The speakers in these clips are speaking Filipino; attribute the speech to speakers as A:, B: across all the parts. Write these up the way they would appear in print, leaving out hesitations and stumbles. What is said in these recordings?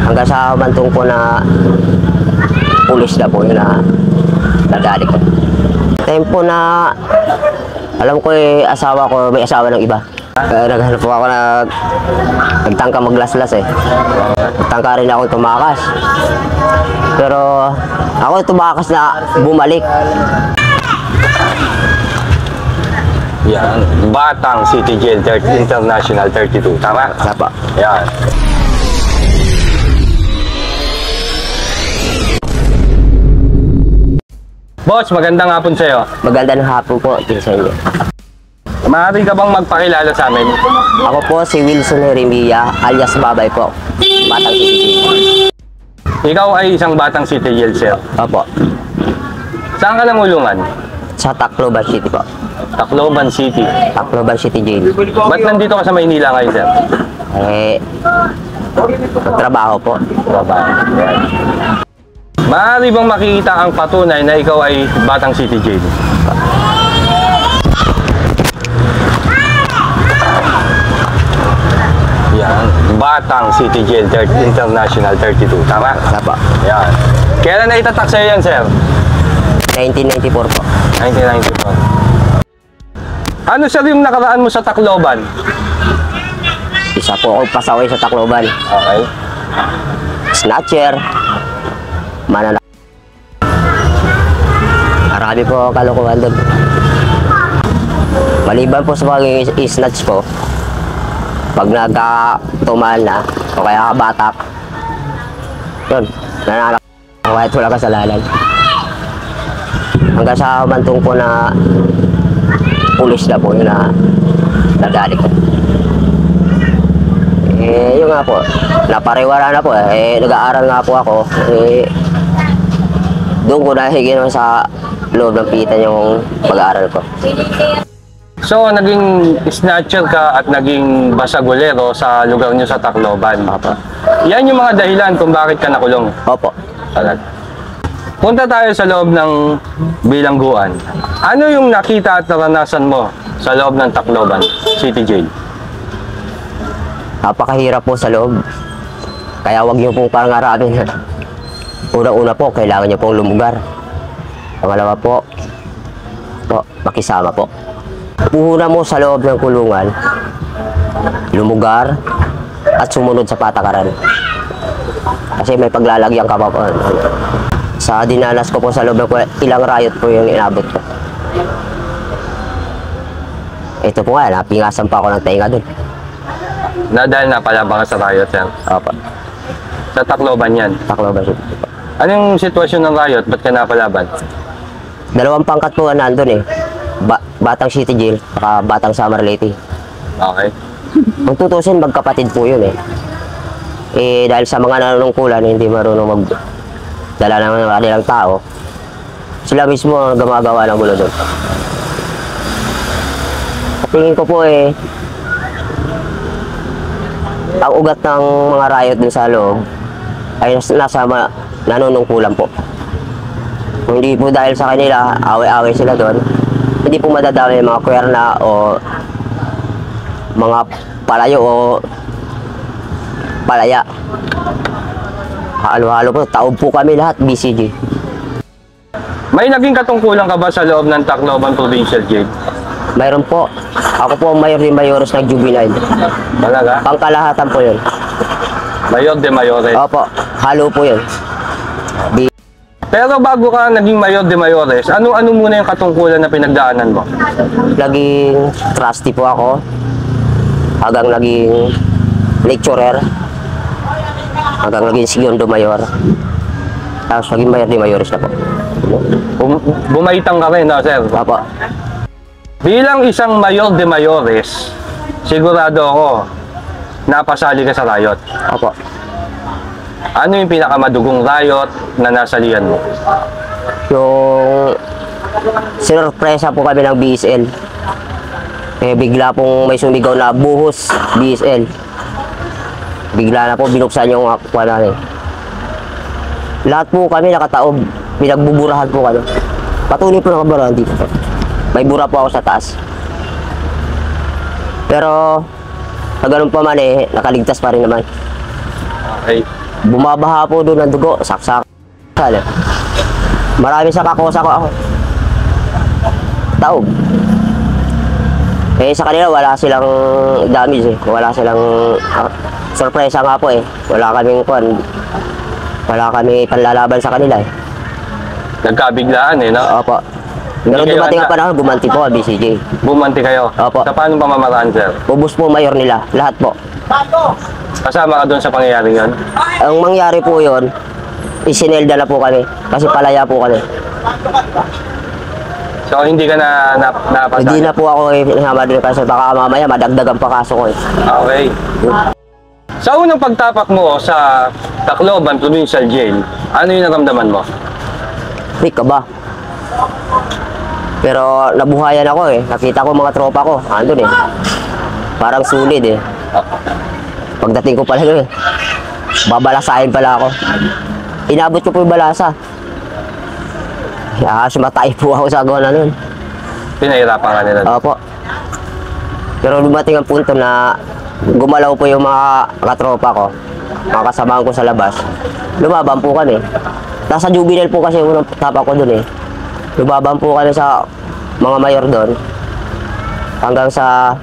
A: Hanggang sa humantong po na pulis na po yun na nadali ko. Time po na alam ko asawa ko may asawa ng iba. Naghanap po ako na nagtangka maglaslas Nagtangka rin ako tumakas. Pero ako tumakas na bumalik.
B: Yan. Batang City Jail International 32. Tama?
A: Tama.
B: Yan. Boss, magandang hapon sa'yo.
A: Magandang hapon po din sa inyo.
B: Maaari ka bang magpakilala sa amin?
A: Ako po si Wilson Jeremia alias Babay po. Batang City.
B: Ikaw ay isang Batang City Jail, sir.
A: Opo.
B: Saan ka namulungan?
A: Sa Tacloban City po.
B: Tacloban City.
A: Tacloban City Jail.
B: Ba't nandito ka sa Maynila ngayon, sir?
A: Trabaho po.
B: Trabaho. Maaari bang makikita ang patunay na ikaw ay Batang City Jail? Yan. Batang City Jail International 32. Tama?
A: Tama.
B: Yan. Kailan na itatak sa'yo yan, sir?
A: 1994 po.
B: 1994. Ano sir yung nakaraan mo sa Tacloban?
A: Isa po akong pasaway sa Tacloban.
B: Okay.
A: Snatcher. Marami po kalokohan doon. Maliban po sa pag-snatch ko, pag nagkatumal na o kaya kabatak, yun, nanalak ako kahit wala kasalanan. Hanggang sa humantong po na pulis na po yun na nadali ko. Yun nga po, napariwara na po nag-aaral nga po ako. Doon ko nahigin sa loob ng pitan yung pag-aaral ko.
B: So, naging snatcher ka at naging basagulero sa lugar nyo sa Tacloban.
A: Opo.
B: Yan yung mga dahilan kung bakit ka nakulong.
A: Opo.
B: Punta tayo sa loob ng bilangguan. Ano yung nakita at naranasan mo sa loob ng Tacloban City Jail?
A: Napakahirap po sa loob. Kaya wag niyo pong pangarapin. Una-una po, kailangan niyo pong lumugar. Pangalawa po, makisama po. Puhuna mo sa loob ng kulungan, lumugar, at sumunod sa patakaran. Kasi may paglalagyan ka pa po. Sa dinanas ko po sa loob ng ilang riot po yung inabot ko. Ito po nga, napingasan pa ako ng tainga doon.
B: Na dahil napalaban ka sa riot yan?
A: Opo.
B: Sa Tacloban yan?
A: Tacloban.
B: Anong sitwasyon ng riot? Ba't ka napalaban?
A: Dalawang pangkat po nandun Batang City Jail, saka Batang Samar Leyte.
B: Okay.
A: Kung tutusin, magkapatid po yun dahil sa mga nanunungkulan, hindi marunong magdala ng kanilang tao, sila mismo ang gumagawa ng gulo doon. Tingin ko po ang ugat ng mga riot dun sa loob ay nasa nanunungkulan po. Kung hindi po dahil sa kanila, away-away sila doon, hindi po madadami yung mga kwerna o mga palayo o palaya. Halo-halo po, taob po kami lahat, BCG.
B: May naging katungkulan ka ba sa loob ng Tacloban Provincial Jail?
A: Mayroon po. Ako po ang mayor de mayores ng juvenile.
B: Talaga?
A: Pangkalahatan po yun.
B: Mayor de Mayores?
A: Opo, halo po yun.
B: Pero bago ka naging Mayor de Mayores, ano muna yung katungkulan na pinagdaanan mo?
A: Naging trustee po ako. Hanggang naging lecturer. Hanggang naging segundo mayor. Tapos naging mayor de mayores na po.
B: Bumaitang ka rin, no, sir?
A: Opo.
B: Bilang isang Mayor de Mayores, sigurado ako, napasali ka sa riot.
A: Opo.
B: Ano yung pinakamadugong riot na nasalihan mo?
A: Yung sinurpresa po kami ng BSL. Bigla pong may sumigaw na buhos BSL. Bigla na po binuksan yung aqua namin. Lahat po kami nakataob. Pinagbuburahan po kami. Patuloy po nakaburahan dito. May bura po ako sa taas. Pero, na ganun pa man nakaligtas pa rin naman.
B: Okay.
A: bumabaha po doon ng dugo, saksak. Marami sa kakosa ko ako. Taog. Eh sa kanila wala silang damage eh. Wala silang sorpresa nga po eh. Wala kami panlalaban sa kanila eh.
B: Nagkabiglaan eh, no?
A: Opo. Pero
B: Hindi kayo
A: dumating ang
B: handa.
A: panahon, gumanti po ang BCJ.
B: Bumanti kayo?
A: Opo.
B: Sa paano pamamaraan, sir?
A: Ubus po mayor nila, lahat po.
B: Kasama ka doon sa pangyayaring yon?
A: Ang mangyari po yon, isinelda na po kami. Kasi palaya po kami.
B: So, hindi ka napasali?
A: Hindi na po ako hinama din kasi baka mamaya madagdagan pa kaso ko eh.
B: Okay. Sa unang pagtapak mo sa Tacloban Provincial Jail, ano yung naramdaman mo?
A: Rick ka ba? Pero nabuhayan ako eh. Nakita ko mga tropa ko. Andun eh. Parang sulit eh. Pagdating ko pala doon eh. Babalasahin pala ako. Inabot ko po yung balasa. Sumatay po ako sa gona nun.
B: Pinahirapan ka nila.
A: Opo. Pero dumating ang punto na gumalaw po yung mga katropa ko. Mga kasamahan ko sa labas. Lumaban po kami. Nasa juvenile po kasi yung unang tapak ko dun eh. Lumaban po kami sa mga mayor doon. Hanggang sa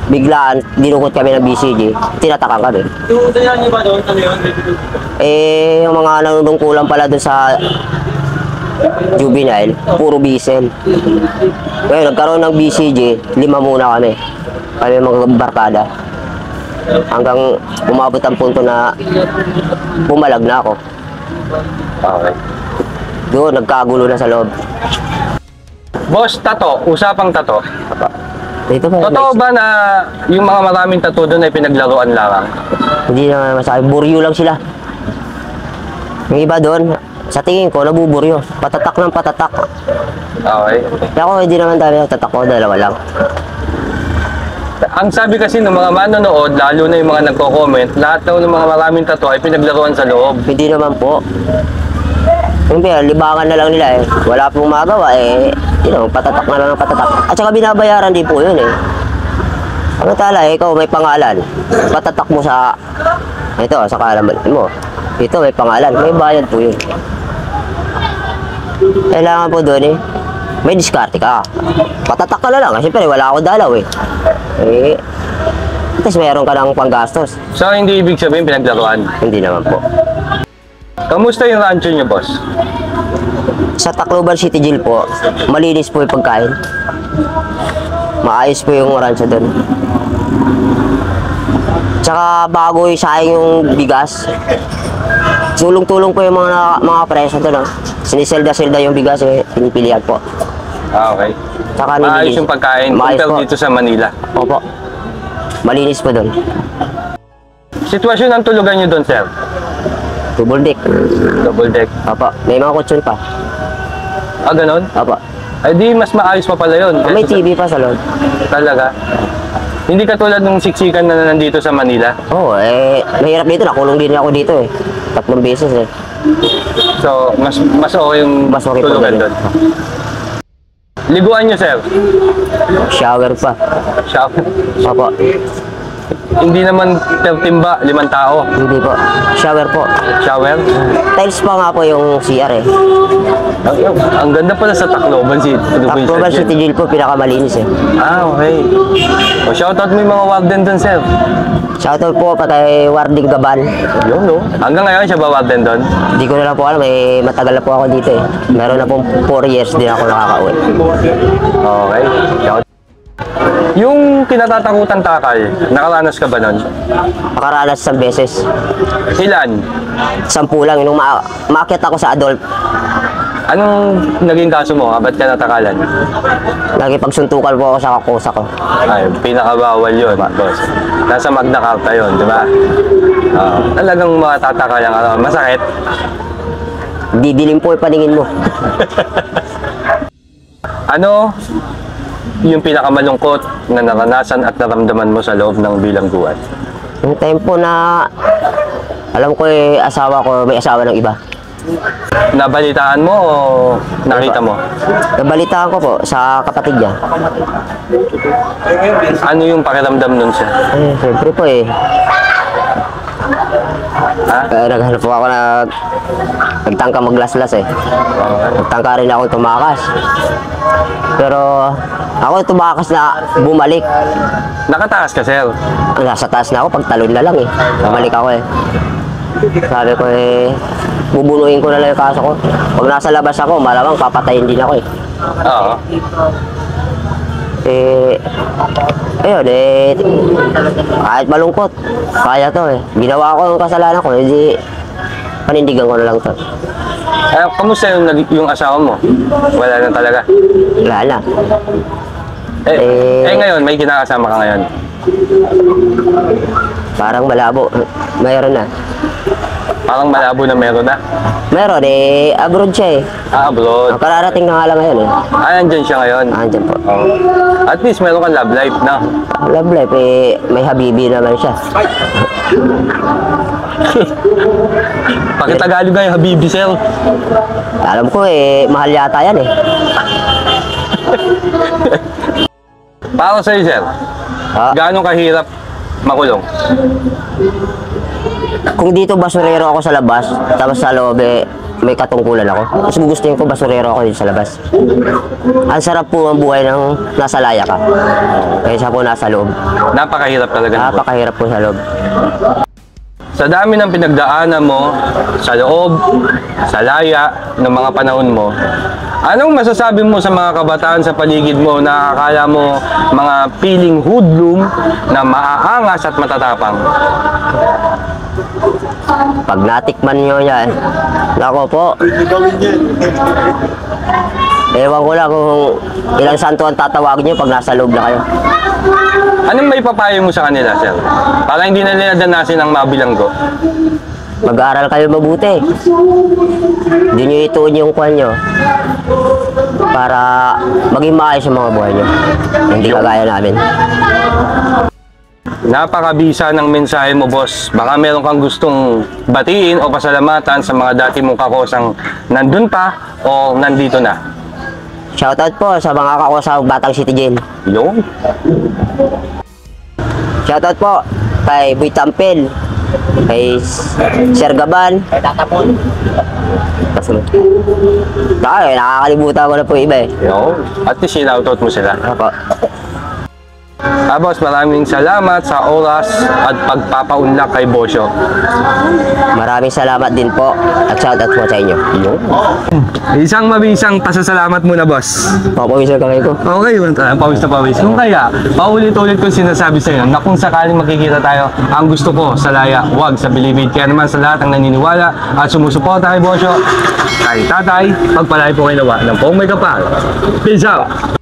A: biglaan, dinukot kami ng BCG. Tinatakan kami. Eh, yung mga nanunungkulan pala doon sa juvenile, puro bisel. Ngayon, nagkaroon ng BCG, 5 muna kami. Kami mga barkada. Hanggang umabot ang punto na bumalag na ako.
B: Okay.
A: Doon, nagkagulo na sa loob.
B: Boss, tato. Usapang tato.
A: Dito ba?
B: Totoo ba na yung mga maraming tato doon ay pinaglaruan lang?
A: Hindi na masabi. Buryo lang sila. Yung iba doon, sa tingin ko, nabuburyo. Patatak ng patatak.
B: Okay.
A: Kaya ako, hindi naman dami. Tatak ko, 2 lang.
B: Ang sabi kasi ng mga manonood, lalo na yung mga nagko-comment, lahat daw ng mga maraming tato ay pinaglaruan sa loob.
A: Hindi naman po. Yung libangan na lang nila eh. Wala pong magawa eh. Patatak na lang ng patatak. At saka binabayaran din po yun eh. Ano tala eh, ikaw may pangalan. Patatak mo sa, ito, sa kalaman mo. Ito may pangalan, may bayad po yun. Kailangan po doon eh. May diskarte ka. Patatak ka na lang. Kasi wala ako dalaw eh. Eh, tapos meron ka ng panggastos.
B: So, hindi ibig sabihin pinaglaruan.
A: Hindi naman po.
B: Kamusta yung rancho niyo, boss?
A: Sa Tacloban City Jail po, malinis po yung pagkain. Maayos po yung rancho doon. Tsaka bago sayang yung bigas. Tulong-tulong po yung mga preso doon. Siniselda-selda yung bigas eh, pinipilihan po.
B: Ah, okay.
A: Tsaka
B: Maayos yung pagkain
A: Maayos
B: compared
A: po.
B: dito sa Manila.
A: Opo. Malinis po doon.
B: Sitwasyon ng tulugan niyo doon, sir?
A: Double deck.
B: Double deck.
A: Opo. May mga kutsyon pa.
B: Ah, ganon?
A: Opo.
B: Ay, di mas maayos pa pala yun.
A: May TV pa sa loob.
B: Talaga? Hindi katulad ng siksikan na nandito sa Manila.
A: Oo, eh, mahirap dito. Nakulong din ako dito eh. 3 beses eh.
B: So, mas okay yung
A: Mas okay po
B: tulugan
A: ganun.
B: doon. Liguan niyo, sir?
A: Shower pa.
B: Shower.
A: Opo.
B: Hindi naman timba, 5 tao.
A: Hindi po. Shower po.
B: Shower?
A: Tiles pa nga po yung CR eh.
B: Ang ganda pala sa Tacloban City.
A: Tacloban City Jail po, pinakamalinis eh.
B: Ah, okay. O, shoutout mo yung mga warden doon, sir.
A: Shoutout po pa kay Warding Gaban.
B: Yun, no? Hanggang ngayon siya ba warden doon?
A: Hindi ko na lang po alam eh, matagal na po ako dito eh. Meron na pong 4 years din ako nakakauwi.
B: Okay. Shout. Yung kinatatakutan takal, nakaranas ka ba nun?
A: Makaranas 1 beses.
B: Ilan?
A: 10 lang, nung maakyat ako sa adult,
B: Anong naging kaso mo? Ba't ka natakalan?
A: nagipagsuntukan po ako sa kakusa ko.
B: Ay, pinakabawal yun, boss. Nasa Magna Carta yun, di ba? Talagang matatakalan ka. Masakit?
A: Didilim po yung paningin mo.
B: Ano yung pinakamalungkot na naranasan at naramdaman mo sa loob ng bilangguan?
A: Yung time po na alam ko eh, asawa ko, may asawa ng iba.
B: Nabalitaan mo o nakita mo?
A: Nabalitaan ko po sa kapatid niya.
B: Ano yung pakiramdam nun siya?
A: Eh, siyempre po eh.
B: Ha?
A: Kaya naghanap po ako na nagtangka maglaslas eh. Nagtangka rin ako tumakas. Pero ako tumakas na bumalik.
B: Nakataas ka, sir.
A: Nasa taas na ako, pagtalon na lang eh. Bumalik ako eh. Sabi ko eh, bubunuin ko na lang yung kaso ko. Pag nasa labas ako, malamang papatayin din ako eh.
B: Oo.
A: Eh, ayun eh, kahit malungkot, kaya to eh. Ginawa ko yung kasalanan ko, hindi panindigan ko na lang to.
B: Kamusta yung asawa mo? Wala na talaga.
A: Wala na.
B: Ngayon, may kinakasama ka ngayon.
A: Parang malabo. Mayroon na.
B: Parang malabo na meron na.
A: Meron eh, abroad siya eh.
B: Abroad.
A: Kararating na nga lang ngayon eh.
B: Andyan siya ngayon.
A: Andyan po.
B: Oh. At least meron kang love life na.
A: Love life eh, may habibi naman siya.
B: Pakitagalog nga yung Habibi, sir.
A: Alam ko eh, mahal yata yan eh.
B: Para sa'yo, sir,
A: Ah,
B: gaano kahirap makulong?
A: kung dito basurero ako sa labas, tapos sa loob eh, may katungkulan ako. Mas gugustuhin ko basurero ako dito sa labas. Ang sarap po ang buhay ng nasa laya ka. Kaysa po nasa loob.
B: Napakahirap talaga.
A: Napakahirap po sa loob.
B: Sa dami ng pinagdaanan mo, sa loob, sa laya, ng mga panahon mo, anong masasabi mo sa mga kabataan sa paligid mo na akala mo mga piling hoodlum na maaangas at matatapang?
A: Pag natikman nyo yan, nako po. Ewan ko lang kung ilang santo ang tatawagin nyo pag nasa loob na kayo.
B: Anong may papayo mo sa kanila, sir? Para hindi na nila danasin ang mabilanggo.
A: Mag-aaral kayo mabuti. Hindi nyo ituon yung kwan nyo para maging maayos yung mga buhay nyo. Hindi kagaya namin.
B: Napakabisa ng mensahe mo, boss. Baka meron kang gustong batiin o pasalamatan sa mga dati mong kakosang nandun pa o nandito na.
A: Shoutout po sa mga kakusang Batang City Jail.
B: Yun.
A: Shoutout po kay Boy Tampel, kay Sir Gaban. Kasunod. Nakakalimutan ko na po yung iba eh.
B: Yun. At least sinoutout mo sila.
A: Ako.
B: Boss, maraming salamat sa oras at pagpapaunlak kay Bosyo.
A: Maraming salamat din po at shoutout po sa inyo.
B: Isang mabisang pasasalamat muna, boss.
A: Papawisan ka kayo ko.
B: Okay, pawis na pawis. Kung kaya, paulit-ulit kong sinasabi sa iyo na kung sakaling makikita tayo, ang gusto ko sa laya, wag sa bilibid. Kaya naman sa lahat ng naniniwala at sumusuporta kay Bosyo, kay tatay, pagpalay po kayo nawa ng pong may kapal. Peace out!